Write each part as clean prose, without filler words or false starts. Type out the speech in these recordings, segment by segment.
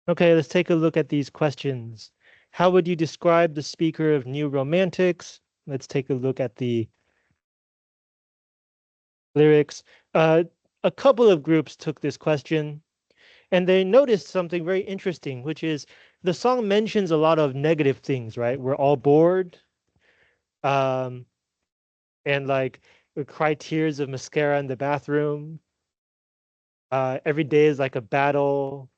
Okay, let's take a look at these questions. How would you describe the speaker of New Romantics? Let's take a look at the lyrics. A couple of groups took this question and they noticed something very interesting, which is the song mentions a lot of negative things, right? We're all bored. Um, and like we cry tears of mascara in the bathroom. Every day is like a battle.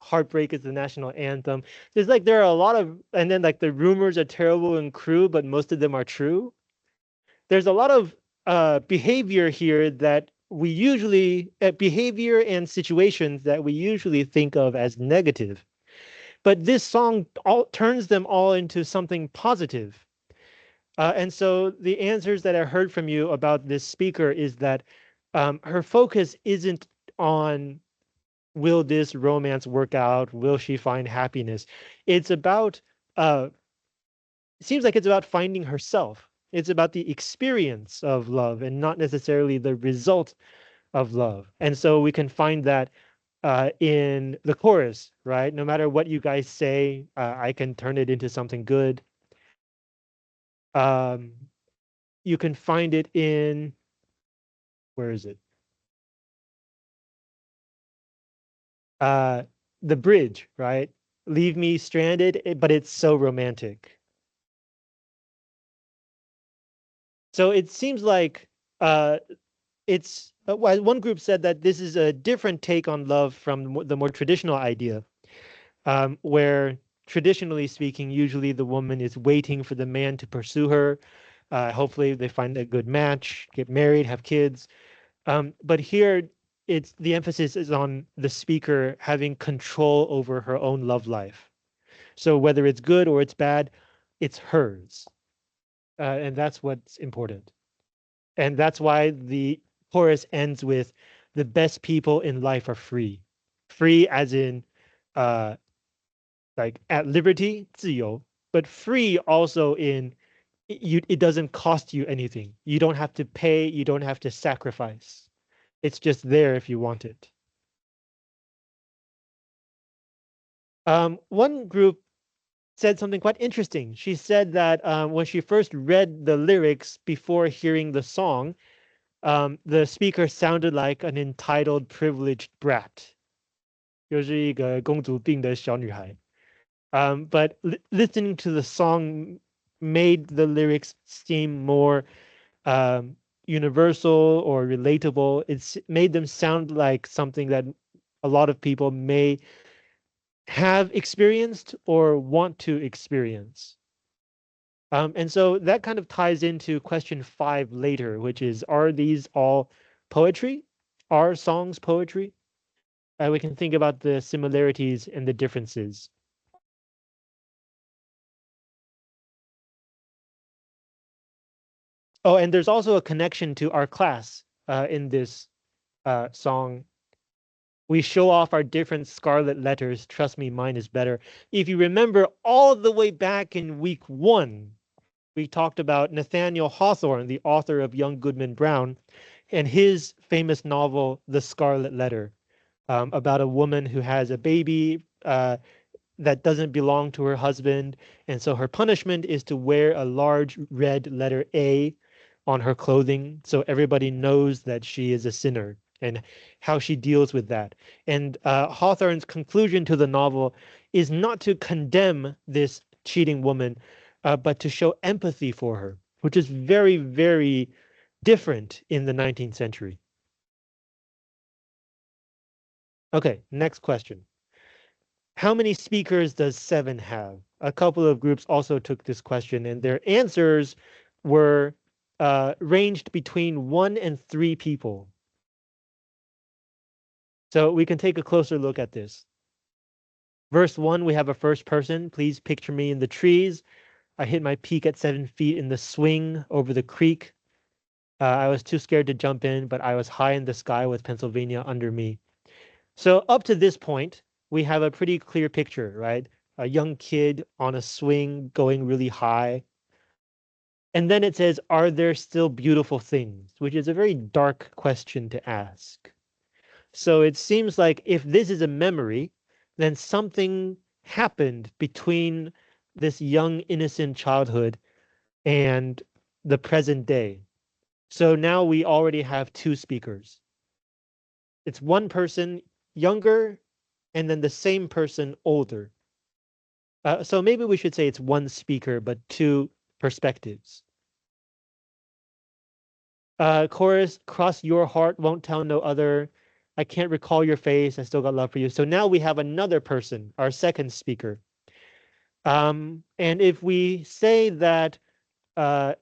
Heartbreak is the national anthem. There's like there are a lot of, and then like the rumors are terrible and cruel, but most of them are true. There's a lot of behavior here that we usually behavior and situations that we usually think of as negative. But this song all turns them all into something positive. And so the answers that I heard from you about this speaker is that her focus isn't on will this romance work out? Will she find happiness? It's about, it seems like it's about finding herself. It's about the experience of love and not necessarily the result of love. And so we can find that in the chorus, right? No matter what you guys say, I can turn it into something good. Um, you can find it in, where is it? Uh, the bridge, right? Leave me stranded, but it's so romantic. So it seems like uh, it's one group said that this is a different take on love from the more traditional idea, where traditionally speaking, usually the woman is waiting for the man to pursue her. Hopefully, they find a good match, get married, have kids. But here, it's the emphasis is on the speaker having control over her own love life. So whether it's good or it's bad, it's hers, and that's what's important. And that's why the chorus ends with the best people in life are free. Free as in uh like at liberty, 自由, but free also in it doesn't cost you anything. You don't have to pay, you don't have to sacrifice. It's just there if you want it. One group said something quite interesting. She said that when she first read the lyrics before hearing the song, the speaker sounded like an entitled, privileged brat. 就是一个公主病的小女孩. But listening to the song made the lyrics seem more universal or relatable. It's made them sound like something that a lot of people may have experienced or want to experience. And so that kind of ties into question 5 later, which is, are these all poetry? Are songs poetry? We can think about the similarities and the differences. Oh, and there's also a connection to our class in this song. We show off our different scarlet letters. Trust me, mine is better. If you remember all the way back in week 1, we talked about Nathaniel Hawthorne, the author of Young Goodman Brown, and his famous novel, The Scarlet Letter, about a woman who has a baby that doesn't belong to her husband. And so her punishment is to wear a large red letter A on her clothing so everybody knows that she is a sinner and how she deals with that. And Hawthorne's conclusion to the novel is not to condemn this cheating woman, but to show empathy for her, which is very, very different in the 19th century. Okay, next question. How many speakers does 7 have? A couple of groups also took this question, and their answers were ranged between 1 and 3 people. So we can take a closer look at this. Verse 1, we have a first person. Please picture me in the trees. I hit my peak at 7 feet in the swing over the creek. I was too scared to jump in, but I was high in the sky with Pennsylvania under me. So up to this point, we have a pretty clear picture, right? A young kid on a swing going really high. And then it says, are there still beautiful things? Which is a very dark question to ask. So it seems like if this is a memory, then something happened between this young, innocent childhood and the present day. So now we already have two speakers. It's one person younger and then the same person older. So maybe we should say it's one speaker, but two perspectives. Chorus, cross your heart, won't tell no other. I can't recall your face. I still got love for you. So now we have another person, our second speaker. And if we say that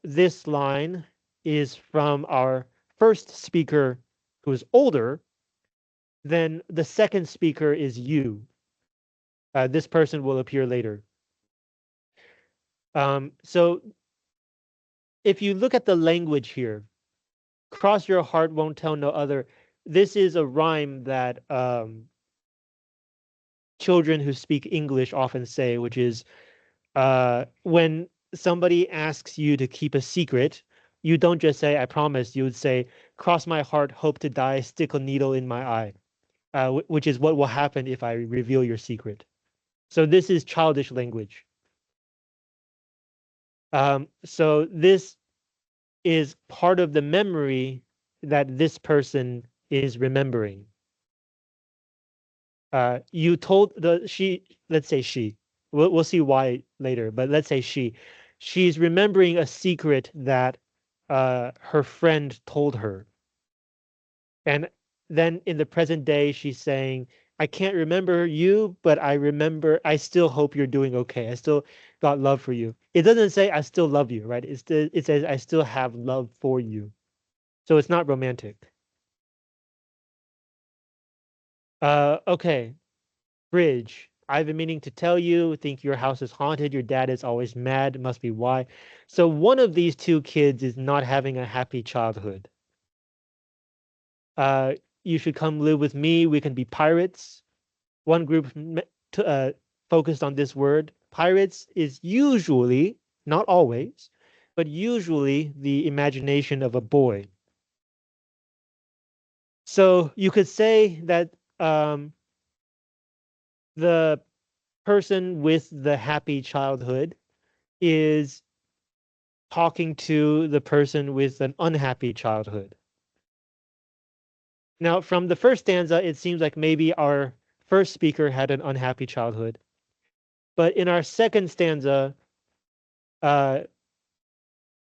this line is from our first speaker who's older, then the second speaker is you. This person will appear later. So if you look at the language here, cross your heart, won't tell no other. This is a rhyme that children who speak English often say, which is when somebody asks you to keep a secret, you don't just say, I promise. You would say, cross my heart, hope to die, stick a needle in my eye, which is what will happen if I reveal your secret. So this is childish language. So this is part of the memory that this person is remembering. You told let's say she, we'll see why later, but let's say she's remembering a secret that her friend told her. And then in the present day, she's saying, I can't remember you, but I still hope you're doing okay. I still got love for you. It doesn't say I still love you, right? It says I still have love for you. So it's not romantic. Okay. Bridge. I've been meaning to tell you, think your house is haunted, your dad is always mad, must be why. So one of these two kids is not having a happy childhood. Uh, you should come live with me, we can be pirates. One group focused on this word. Pirates is usually, not always, but usually the imagination of a boy. So you could say that the person with the happy childhood is talking to the person with an unhappy childhood. Now, from the first stanza, it seems like maybe our first speaker had an unhappy childhood. But in our second stanza, uh,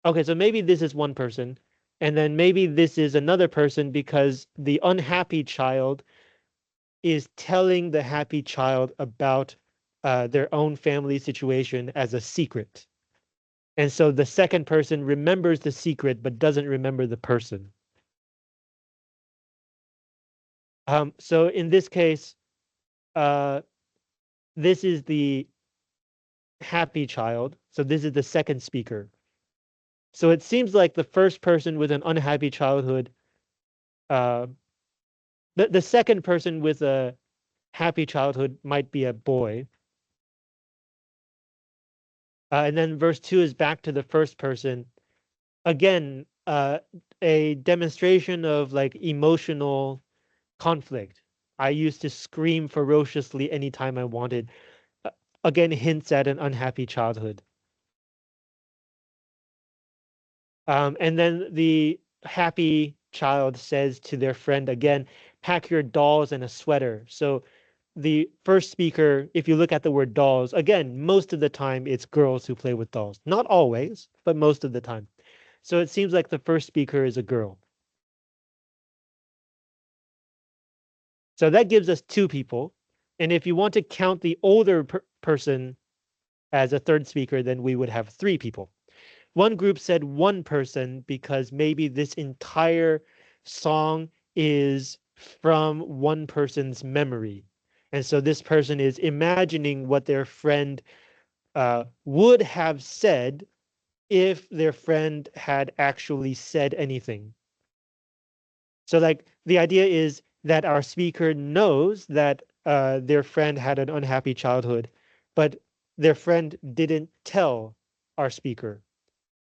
okay, so maybe this is one person, and then maybe this is another person because the unhappy child is telling the happy child about their own family situation as a secret. And so the second person remembers the secret but doesn't remember the person. So in this case, uh, this is the happy child. So this is the second speaker. So it seems like the first person with an unhappy childhood, uh, the second person with a happy childhood might be a boy. And then verse 2 is back to the first person. Again, a demonstration of like emotional conflict. I used to scream ferociously anytime I wanted. Uh, Again, hints at an unhappy childhood. And then the happy child says to their friend again, pack your dolls and a sweater. So the first speaker, if you look at the word dolls, again, most of the time it's girls who play with dolls. Not always, but most of the time. So it seems like the first speaker is a girl. So that gives us two people. And if you want to count the older person as a third speaker, then we would have three people. One group said one person because maybe this entire song is from one person's memory. And so this person is imagining what their friend would have said if their friend had actually said anything. So like the idea is that our speaker knows that their friend had an unhappy childhood, but their friend didn't tell our speaker.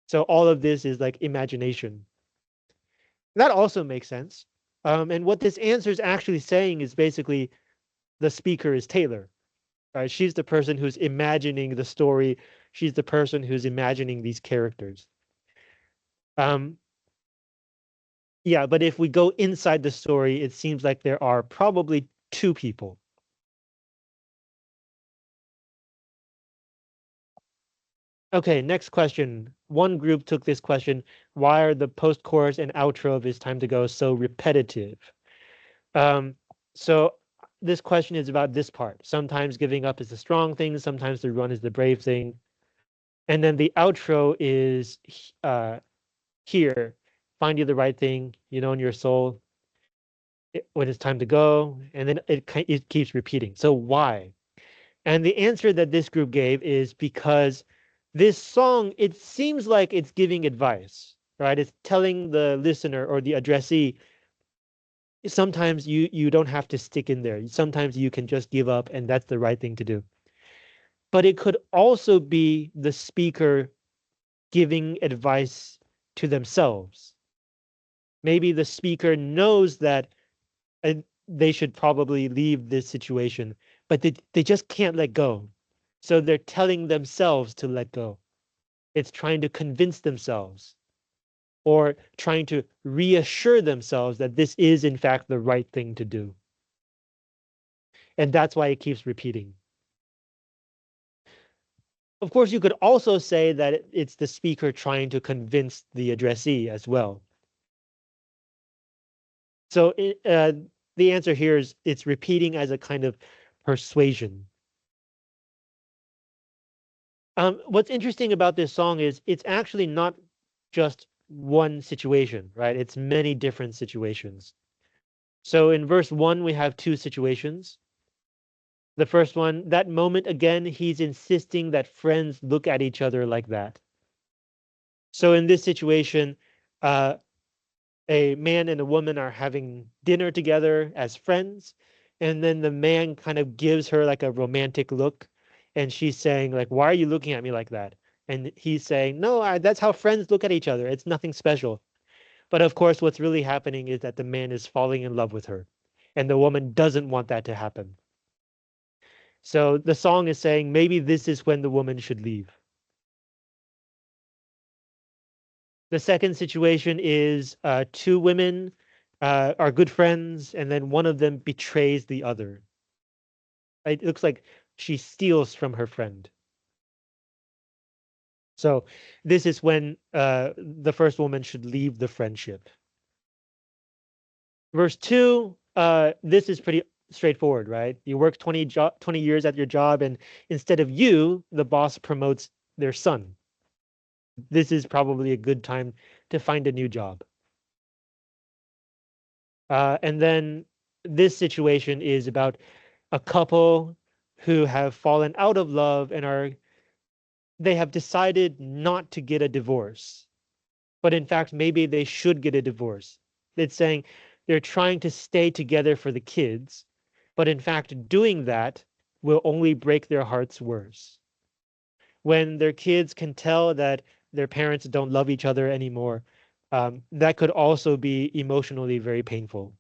So all of this is like imagination. That also makes sense. And what this answer is actually saying is basically the speaker is Taylor, right? She's the person who's imagining the story. She's the person who's imagining these characters. Um, yeah, but if we go inside the story, it seems like there are probably two people. Okay, next question. One group took this question: why are the post-chorus and outro of It's Time to Go so repetitive? Um, so this question is about this part. Sometimes giving up is the strong thing, sometimes the run is the brave thing. And then the outro is here. Find you the right thing, you know, in your soul when it's time to go. And then it keeps repeating. So why? And the answer that this group gave is because this song, it seems like it's giving advice, right? It's telling the listener or the addressee, sometimes you don't have to stick in there. Sometimes you can just give up, and that's the right thing to do. But it could also be the speaker giving advice to themselves. Maybe the speaker knows that they should probably leave this situation, but they just can't let go. So they're telling themselves to let go. It's trying to convince themselves or trying to reassure themselves that this is, in fact, the right thing to do. And that's why it keeps repeating. Of course, you could also say that it's the speaker trying to convince the addressee as well. So the answer here is it's repeating as a kind of persuasion. What's interesting about this song is it's actually not just one situation, right? It's many different situations. So in verse 1, we have two situations. The first one, that moment again, he's insisting that friends look at each other like that. So in this situation, uh, a man and a woman are having dinner together as friends, and then the man kind of gives her like a romantic look, and she's saying like, why are you looking at me like that? And he's saying, no, that's how friends look at each other. It's nothing special. But of course, what's really happening is that the man is falling in love with her, and the woman doesn't want that to happen. So the song is saying maybe this is when the woman should leave. The second situation is two women are good friends, and then one of them betrays the other. It looks like she steals from her friend. So this is when the first woman should leave the friendship. Verse 2, this is pretty straightforward, right? You work 20 years at your job, and instead of you, the boss promotes their son. This is probably a good time to find a new job. And then this situation is about a couple who have fallen out of love and they have decided not to get a divorce. But in fact, maybe they should get a divorce. It's saying they're trying to stay together for the kids, but in fact, doing that will only break their hearts worse. When their kids can tell that their parents don't love each other anymore, that could also be emotionally very painful.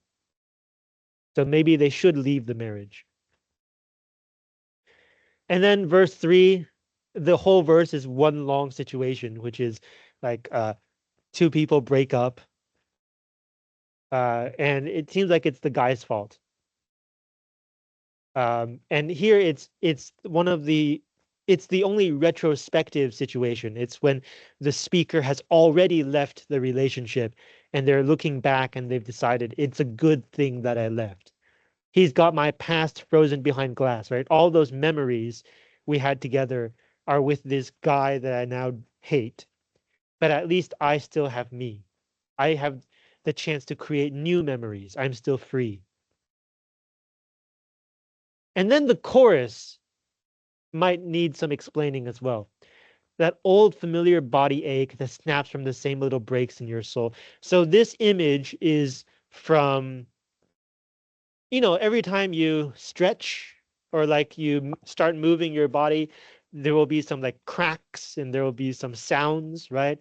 So maybe they should leave the marriage. And then verse 3, the whole verse is one long situation, which is like two people break up, and it seems like it's the guy's fault. And here it's the only retrospective situation. It's when the speaker has already left the relationship and they're looking back and they've decided it's a good thing that I left. He's got my past frozen behind glass, right? All those memories we had together are with this guy that I now hate. But at least I still have me. I have the chance to create new memories. I'm still free. And then the chorus might need some explaining as well. That old familiar body ache that snaps from the same little breaks in your soul. So this image is from, every time you stretch or like you start moving your body, there will be some like cracks and there will be some sounds, right?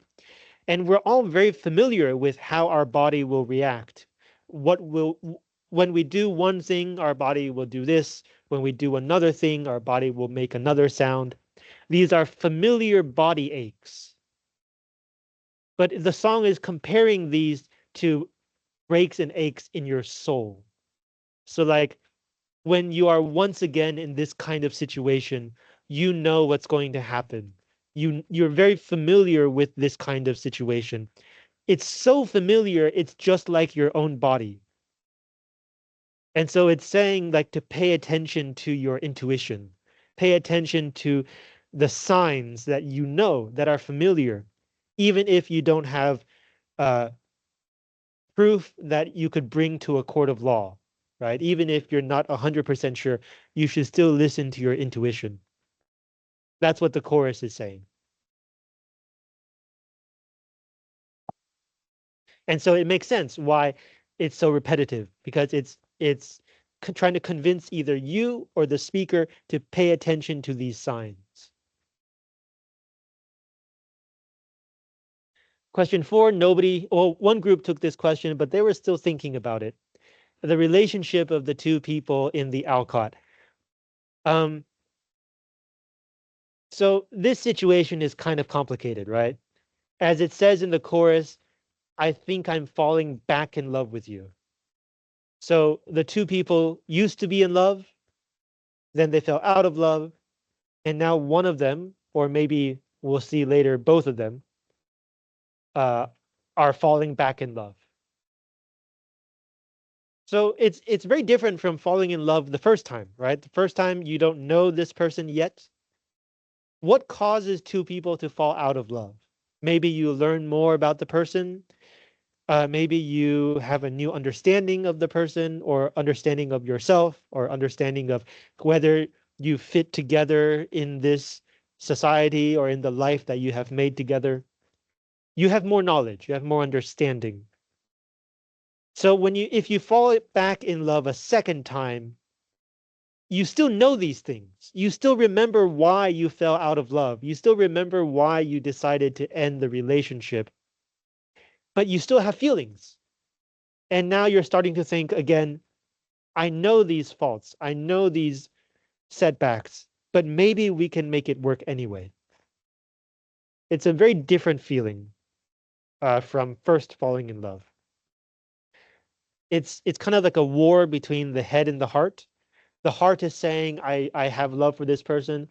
And we're all very familiar with how our body will react. What will when we do one thing, our body will do this. When we do another thing, our body will make another sound. These are familiar body aches. But the song is comparing these to breaks and aches in your soul. So like when you are once again in this kind of situation, you know what's going to happen. You're very familiar with this kind of situation. It's so familiar, it's just like your own body. And so it's saying like to pay attention to your intuition, pay attention to the signs that you know that are familiar, even if you don't have uh, proof that you could bring to a court of law, right? Even if you're not 100% sure, you should still listen to your intuition. That's what the chorus is saying. And so it makes sense why it's so repetitive because it's trying to convince either you or the speaker to pay attention to these signs. Question 4, nobody, well, one group took this question, but they were still thinking about it. The relationship of the two people in the Alcott. Um, so this situation is kind of complicated, right? As it says in the chorus, I think I'm falling back in love with you. So the two people used to be in love, then they fell out of love, and now one of them, or maybe we'll see later, both of them, uh, are falling back in love. So it's very different from falling in love the first time, right? The first time you don't know this person yet. What causes two people to fall out of love? Maybe you learn more about the person. Maybe you have a new understanding of the person, or understanding of yourself, or understanding of whether you fit together in this society or in the life that you have made together. You have more knowledge, you have more understanding. So if you fall back in love a second time, you still know these things. You still remember why you fell out of love. You still remember why you decided to end the relationship, but you still have feelings. And now you're starting to think again, I know these faults. I know these setbacks, but maybe we can make it work anyway. It's a very different feeling from first falling in love. It's kind of like a war between the head and the heart. The heart is saying, I have love for this person,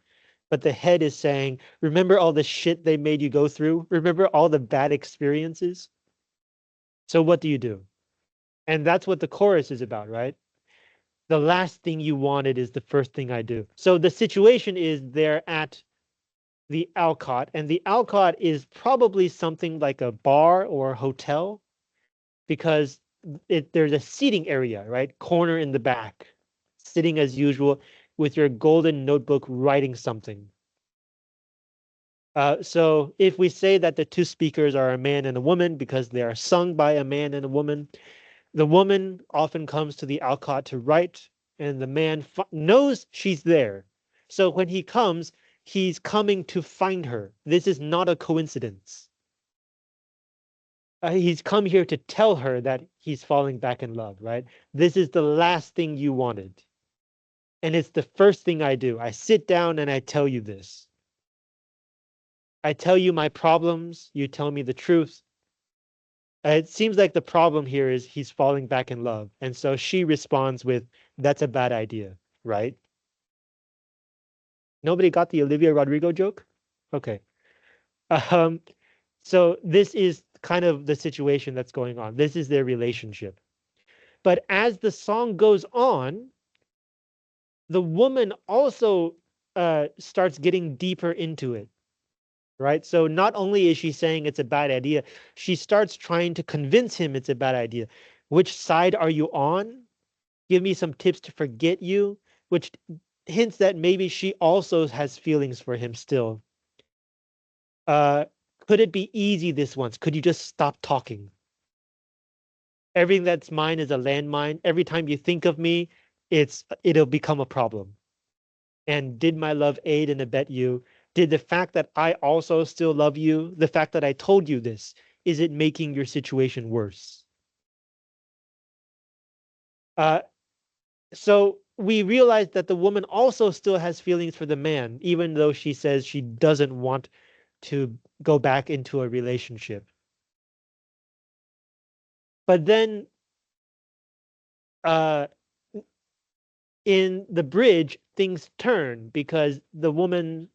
but the head is saying, remember all the shit they made you go through? Remember all the bad experiences? So what do you do? And that's what the chorus is about, right? The last thing you wanted is the first thing I do. So the situation is they're at the Alcott, and the Alcott is probably something like a bar or a hotel because there's a seating area, right? Corner in the back, sitting as usual with your golden notebook writing something. So if we say that the two speakers are a man and a woman because they are sung by a man and a woman, the woman often comes to the Alcott to write, and the man knows she's there. So when he comes, he's coming to find her. This is not a coincidence. He's come here to tell her that he's falling back in love, right? This is the last thing you wanted. And it's the first thing I do. I sit down and I tell you this. I tell you my problems. You tell me the truth. It seems like the problem here is he's falling back in love. And so she responds with, that's a bad idea, right? Nobody got the Olivia Rodrigo joke? Okay. Um, so this is kind of the situation that's going on. This is their relationship. But as the song goes on, the woman also starts getting deeper into it, right? So not only is she saying it's a bad idea, she starts trying to convince him it's a bad idea. Which side are you on? Give me some tips to forget you, which hints that maybe she also has feelings for him still. Uh, could it be easy this once? Could you just stop talking? Everything that's mine is a landmine. Every time you think of me, it'll become a problem. And did my love aid and abet you? Did the fact that I also still love you, the fact that I told you this, is it making your situation worse? Uh, so we realize that the woman also still has feelings for the man, even though she says she doesn't want to go back into a relationship. But then uh, in the bridge, things turn because the woman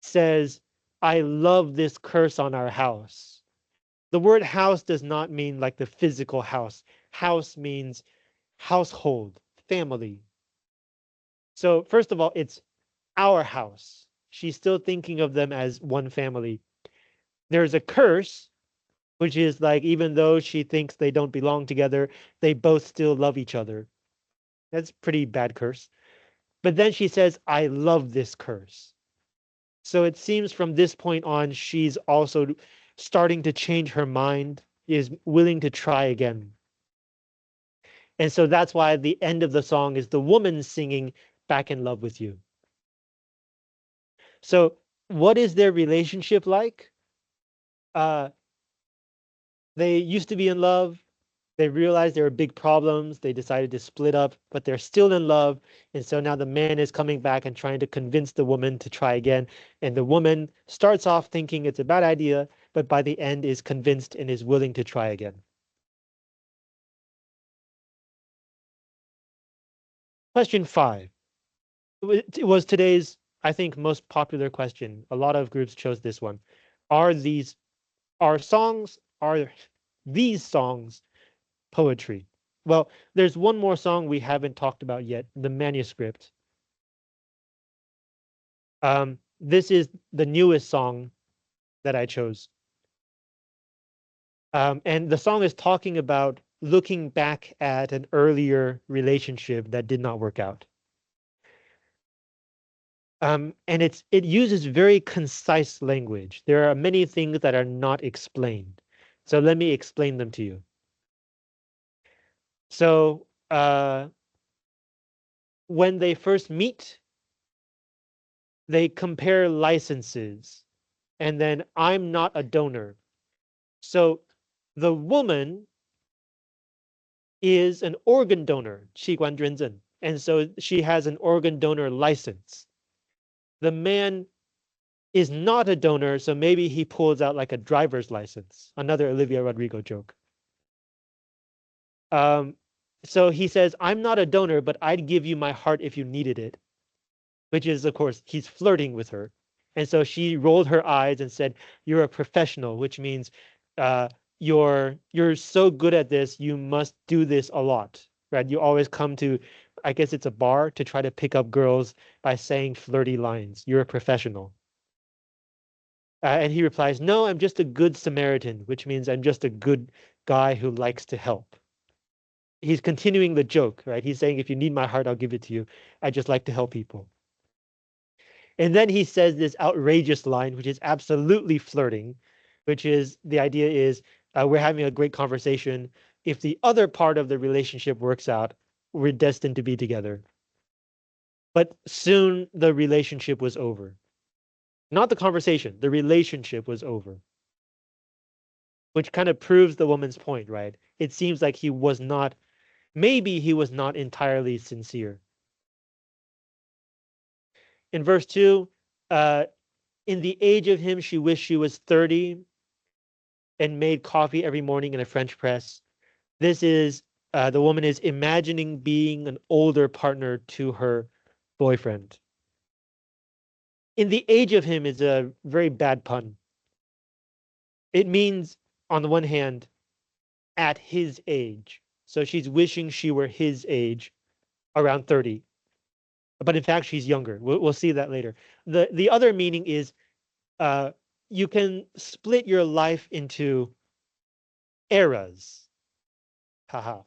says, I love this curse on our house. The word house does not mean like the physical house. House means household, family. So, first of all, it's our house. She's still thinking of them as one family. There's a curse, which is like, even though she thinks they don't belong together, they both still love each other. That's pretty bad curse. But then she says, I love this curse. So it seems from this point on, she's also starting to change her mind, is willing to try again. And so that's why the end of the song is the woman singing Back in Love with You. So what is their relationship like? Uh, they used to be in love. They realized there were big problems. They decided to split up, but they're still in love. And so now the man is coming back and trying to convince the woman to try again. And the woman starts off thinking it's a bad idea, but by the end is convinced and is willing to try again. Question 5. It was today's, I think, most popular question. A lot of groups chose this one. Are these are these songs poetry? Well, there's one more song we haven't talked about yet, the Manuscript. This is the newest song that I chose. And the song is talking about looking back at an earlier relationship that did not work out. And it uses very concise language. There are many things that are not explained. So let me explain them to you. So when they first meet, they compare licenses, and then I'm not a donor. So the woman is an organ donor, 器官捐赠, and so she has an organ donor license. The man is not a donor, so maybe he pulls out like a driver's license. Another Olivia Rodrigo joke. Um, so he says, I'm not a donor, but I'd give you my heart if you needed it, which is, of course, he's flirting with her. And so she rolled her eyes and said, you're a professional, which means uh, you're so good at this, you must do this a lot, right? You always come to, I guess it's a bar, to try to pick up girls by saying flirty lines. You're a professional. And he replies, no, I'm just a good Samaritan, which means I'm just a good guy who likes to help. He's continuing the joke, right? He's saying, if you need my heart, I'll give it to you. I just like to help people. And then he says this outrageous line, which is absolutely flirting, which is the idea is we're having a great conversation. If the other part of the relationship works out, we're destined to be together. But soon the relationship was over. Not the conversation, the relationship was over, which kind of proves the woman's point, right? It seems like he was not, maybe he was not entirely sincere. In verse 2, uh, in the age of him, she wished she was 30 and made coffee every morning in a French press. This is the woman is imagining being an older partner to her boyfriend. In the age of him is a very bad pun. It means, on the one hand, at his age. So she's wishing she were his age, around 30. But in fact, she's younger. We'll see that later. The other meaning is uh, you can split your life into eras. Haha.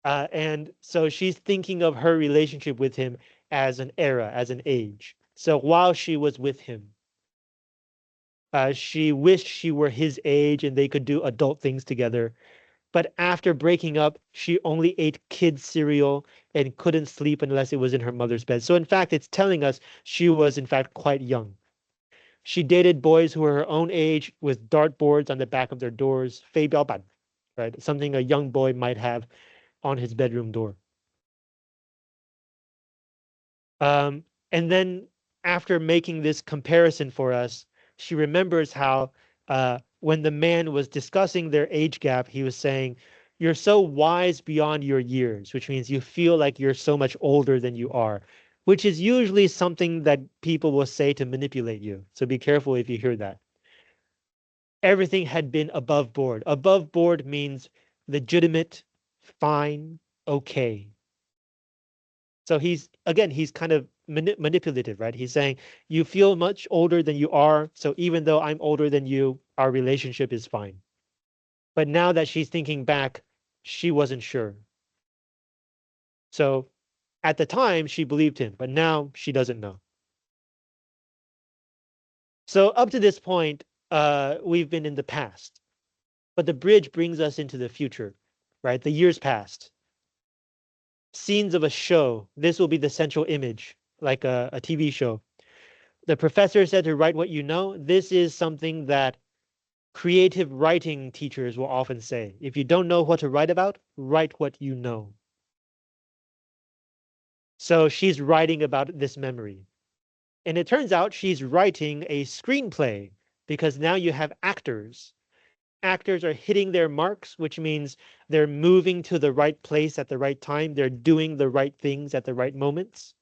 And so she's thinking of her relationship with him as an era, as an age. So while she was with him, she wished she were his age and they could do adult things together. But after breaking up, she only ate kids' cereal and couldn't sleep unless it was in her mother's bed. So in fact, it's telling us she was in fact quite young. She dated boys who were her own age with dartboards on the back of their doors, 飞镖板, right? Something a young boy might have on his bedroom door. And then after making this comparison for us, she remembers how when the man was discussing their age gap, he was saying, "You're so wise beyond your years," which means you feel like you're so much older than you are, which is usually something that people will say to manipulate you. So be careful if you hear that. Everything had been above board. Above board means legitimate, fine, okay. So he's kind of manipulative, right? He's saying, you feel much older than you are. So even though I'm older than you, our relationship is fine. But now that she's thinking back, she wasn't sure. So at the time, she believed him, but now she doesn't know. So up to this point, we've been in the past, but the bridge brings us into the future, right? The years passed. Scenes of a show. This will be the central image, like a TV show. The professor said to write what you know. This is something that creative writing teachers will often say. If you don't know what to write about, write what you know. So she's writing about this memory. And it turns out she's writing a screenplay because now you have actors. Actors are hitting their marks, which means they're moving to the right place at the right time. They're doing the right things at the right moments.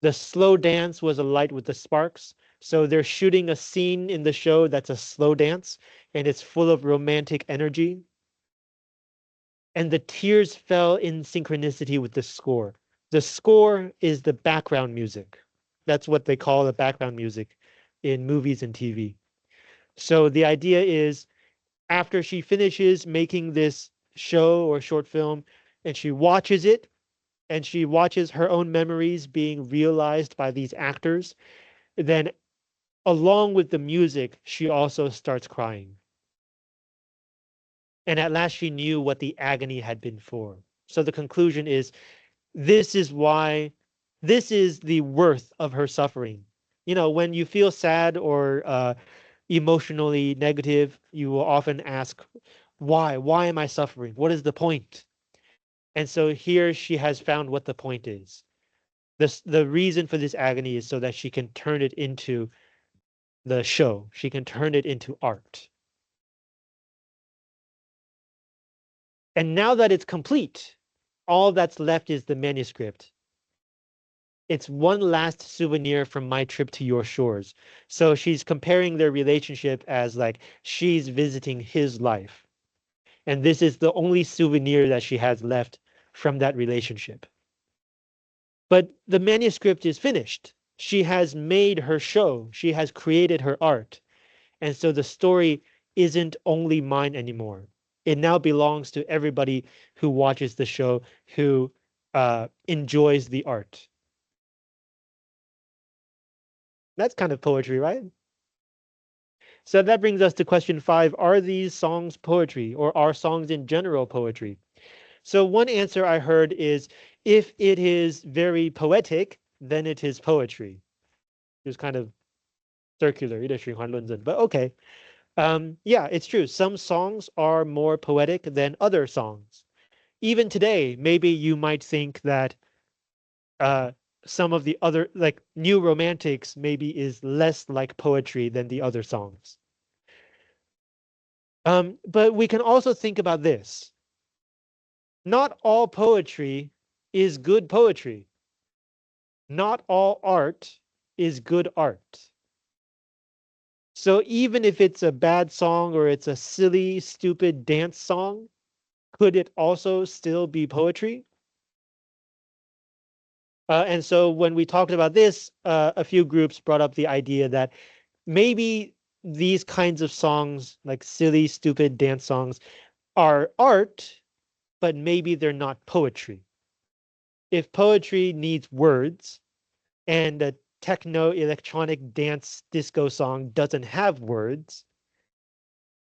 The slow dance was alight with the sparks. So they're shooting a scene in the show that's a slow dance and it's full of romantic energy. And the tears fell in synchronicity with the score. The score is the background music. That's what they call the background music in movies and TV. So the idea is after she finishes making this show or short film and she watches it and she watches her own memories being realized by these actors, then along with the music, she also starts crying. And at last she knew what the agony had been for. So the conclusion is this is why, this is the worth of her suffering. You know, when you feel sad or emotionally negative, you will often ask, why? Why am I suffering? What is the point? And so here she has found what the point is. The reason for this agony is so that she can turn it into the show. She can turn it into art. And now that it's complete, all that's left is the manuscript. It's one last souvenir from my trip to your shores. So she's comparing their relationship as like she's visiting his life. And this is the only souvenir that she has left from that relationship. But the manuscript is finished. She has made her show. She has created her art. And so the story isn't only mine anymore. It now belongs to everybody who watches the show, who enjoys the art. That's kind of poetry, right? So that brings us to question 5. Are these songs poetry, or are songs in general poetry? So one answer I heard is if it is very poetic, then it is poetry. It was kind of circular, 一个循环论证, but okay. Yeah, it's true. Some songs are more poetic than other songs. Even today, maybe you might think that uh, some of the other, like New Romantics, maybe is less like poetry than the other songs. But we can also think about this. Not all poetry is good poetry. Not all art is good art. So even if it's a bad song or it's a silly, stupid dance song, could it also still be poetry? And so when we talked about this, a few groups brought up the idea that maybe these kinds of songs, like silly, stupid dance songs, are art, but maybe they're not poetry. If poetry needs words and a techno electronic dance disco song doesn't have words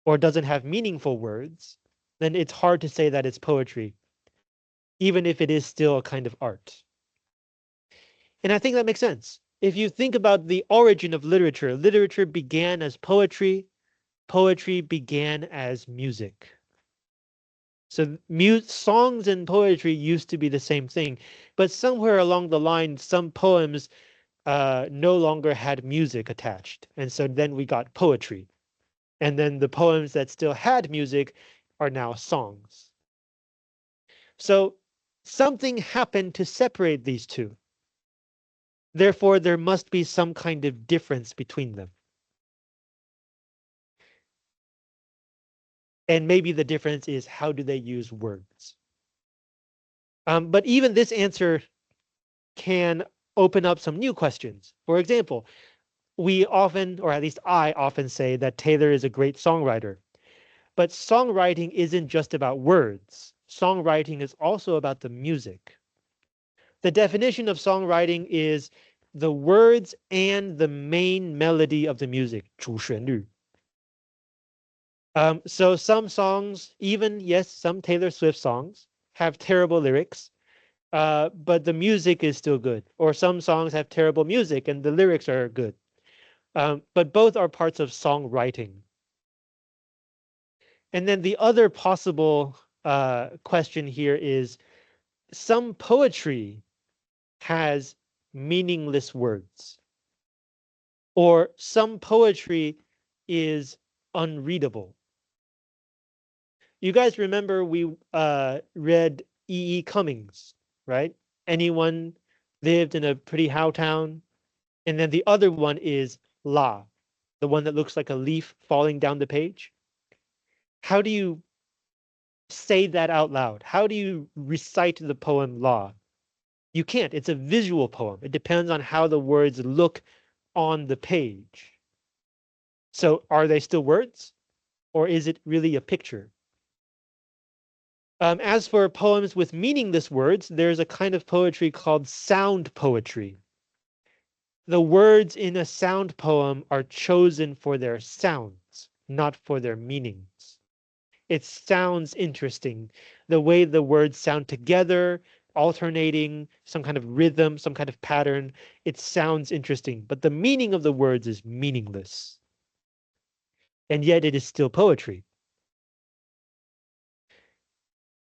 or doesn't have meaningful words, then it's hard to say that it's poetry, even if it is still a kind of art. And I think that makes sense. If you think about the origin of literature, literature began as poetry, poetry began as music. So songs and poetry used to be the same thing, but somewhere along the line, some poems no longer had music attached. And so then we got poetry. And then the poems that still had music are now songs. So something happened to separate these two. Therefore, there must be some kind of difference between them. And maybe the difference is how do they use words? But even this answer can open up some new questions. For example, we often, or at least I often say that Taylor is a great songwriter. But songwriting isn't just about words. Songwriting is also about the music. The definition of songwriting is the words and the main melody of the music, 主旋律. So some songs, even, yes, some Taylor Swift songs have terrible lyrics, but the music is still good. Or some songs have terrible music and the lyrics are good. But both are parts of songwriting. And then the other possible question here is some poetry has meaningless words, or some poetry is unreadable. You guys remember we read E. Cummings, right? Anyone lived in a pretty how town? And then the other one is La, the one that looks like a leaf falling down the page. How do you say that out loud? How do you recite the poem La? You can't. It's a visual poem. It depends on how the words look on the page. So are they still words, or is it really a picture? As for poems with meaningless words, there's a kind of poetry called sound poetry. The words in a sound poem are chosen for their sounds, not for their meanings. It sounds interesting. The way the words sound together, alternating, some kind of rhythm, some kind of pattern, it sounds interesting. But the meaning of the words is meaningless. And yet it is still poetry.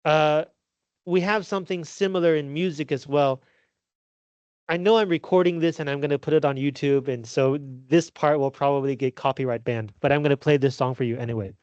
Uh, we have something similar in music as well. I know I'm recording this and I'm going to put it on YouTube, and so this part will probably get copyright banned, but I'm going to play this song for you anyway.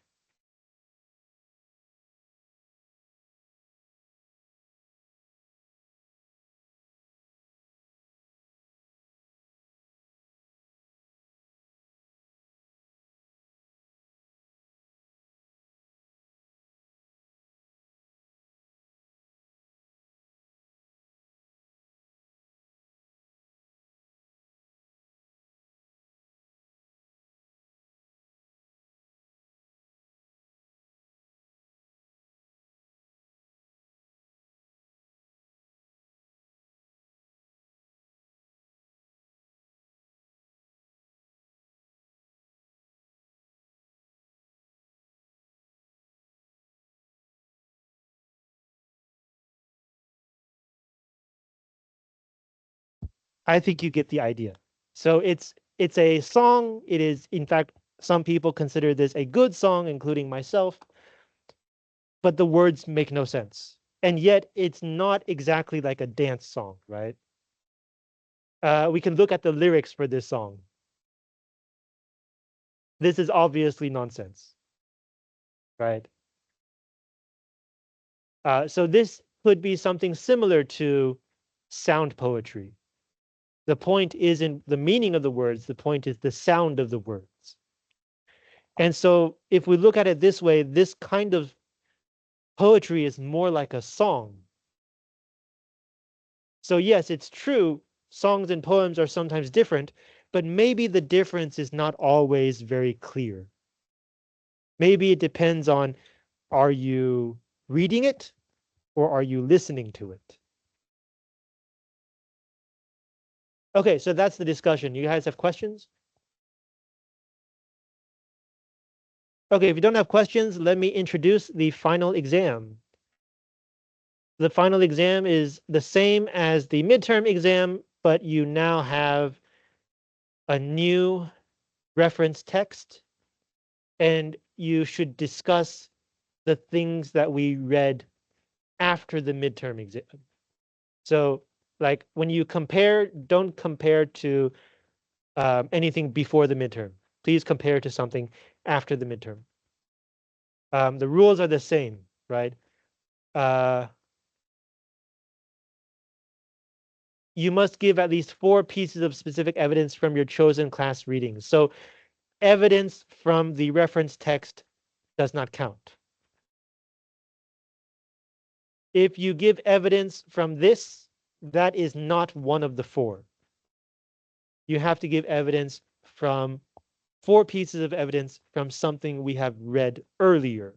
I think you get the idea. So it's a song. It is, in fact, some people consider this a good song, including myself, but the words make no sense. And yet it's not exactly like a dance song, right? We can look at the lyrics for this song. This is obviously nonsense, right? So this could be something similar to sound poetry. The point isn't the meaning of the words, the point is the sound of the words. And so if we look at it this way, this kind of poetry is more like a song. So yes, it's true, songs and poems are sometimes different, but maybe the difference is not always very clear. Maybe it depends on, are you reading it or are you listening to it? Okay, so that's the discussion. You guys have questions? Okay, if you don't have questions, let me introduce the final exam. The final exam is the same as the midterm exam, but you now have a new reference text, and you should discuss the things that we read after the midterm exam. So like when you compare, don't compare to anything before the midterm. Please compare to something after the midterm. The rules are the same, right? Uh, you must give at least 4 pieces of specific evidence from your chosen class readings. So evidence from the reference text does not count. If you give evidence from this, that is not one of the 4. You have to give evidence from 4 pieces of evidence from something we have read earlier,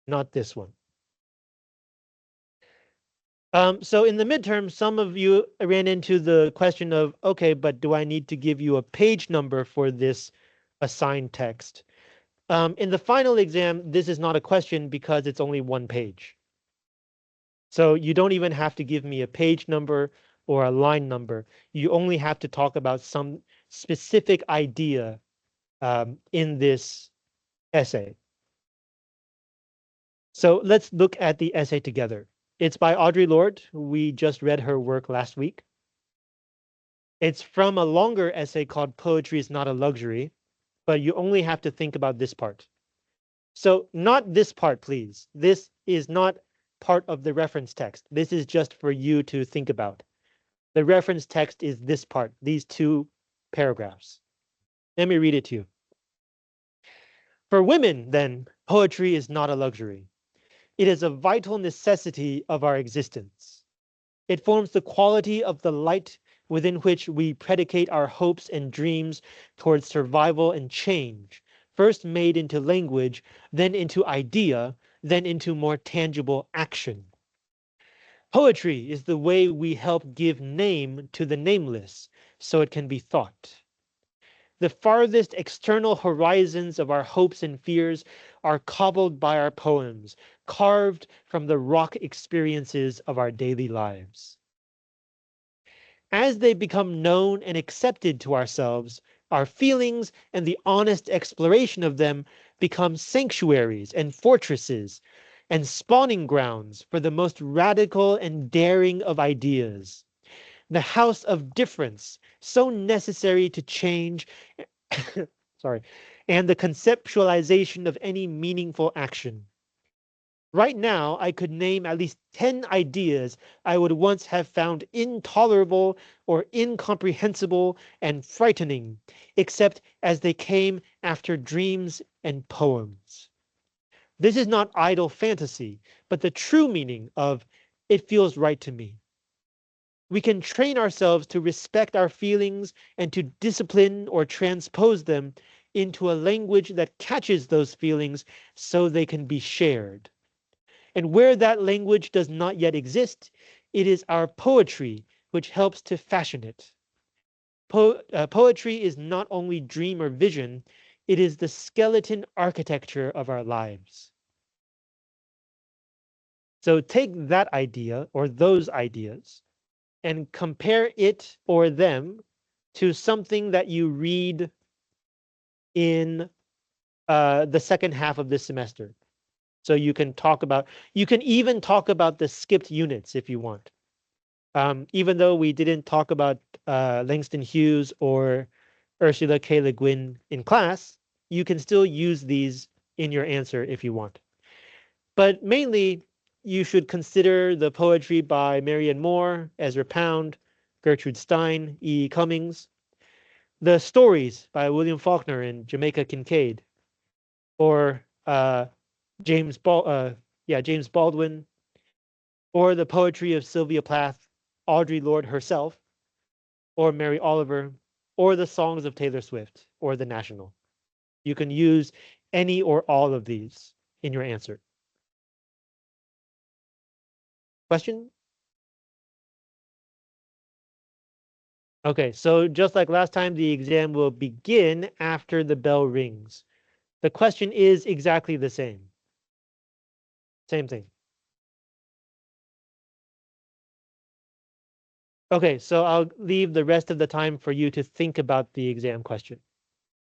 not this one. So in the midterm, some of you ran into the question of, okay, but do I need to give you a page number for this assigned text? In the final exam, this is not a question because it's only 1 page. So you don't even have to give me a page number or a line number. You only have to talk about some specific idea in this essay. So let's look at the essay together. It's by Audre Lorde. We just read her work last week. It's from a longer essay called Poetry is Not a Luxury, but you only have to think about this part. So not this part, please. This is not part of the reference text. This is just for you to think about. The reference text is this part, these 2 paragraphs. Let me read it to you. For women, then, poetry is not a luxury. It is a vital necessity of our existence. It forms the quality of the light within which we predicate our hopes and dreams towards survival and change, first made into language, then into idea, then into more tangible action. Poetry is the way we help give name to the nameless so it can be thought. The farthest external horizons of our hopes and fears are cobbled by our poems, carved from the rock experiences of our daily lives. As they become known and accepted to ourselves, our feelings and the honest exploration of them become sanctuaries and fortresses and spawning grounds for the most radical and daring of ideas. The house of difference, so necessary to change, sorry, and the conceptualization of any meaningful action. Right now, I could name at least 10 ideas I would once have found intolerable or incomprehensible and frightening, except as they came after dreams and poems. This is not idle fantasy, but the true meaning of "it feels right to me." We can train ourselves to respect our feelings and to discipline or transpose them into a language that catches those feelings so they can be shared. And where that language does not yet exist, it is our poetry which helps to fashion it. Poetry is not only dream or vision, it is the skeleton architecture of our lives. So take that idea or those ideas and compare it or them to something that you read in the second half of this semester. So you can even talk about the skipped units if you want. Even though we didn't talk about Langston Hughes or Ursula K. Le Guin in class, you can still use these in your answer if you want. But mainly, you should consider the poetry by Marianne Moore, Ezra Pound, Gertrude Stein, E. Cummings, the stories by William Faulkner and Jamaica Kincaid, or James Baldwin, or the poetry of Sylvia Plath, Audre Lorde herself, or Mary Oliver, or the songs of Taylor Swift, or The National. You can use any or all of these in your answer. Question? Okay, so just like last time, the exam will begin after the bell rings. The question is exactly the same. Same thing. Okay, so I'll leave the rest of the time for you to think about the exam question.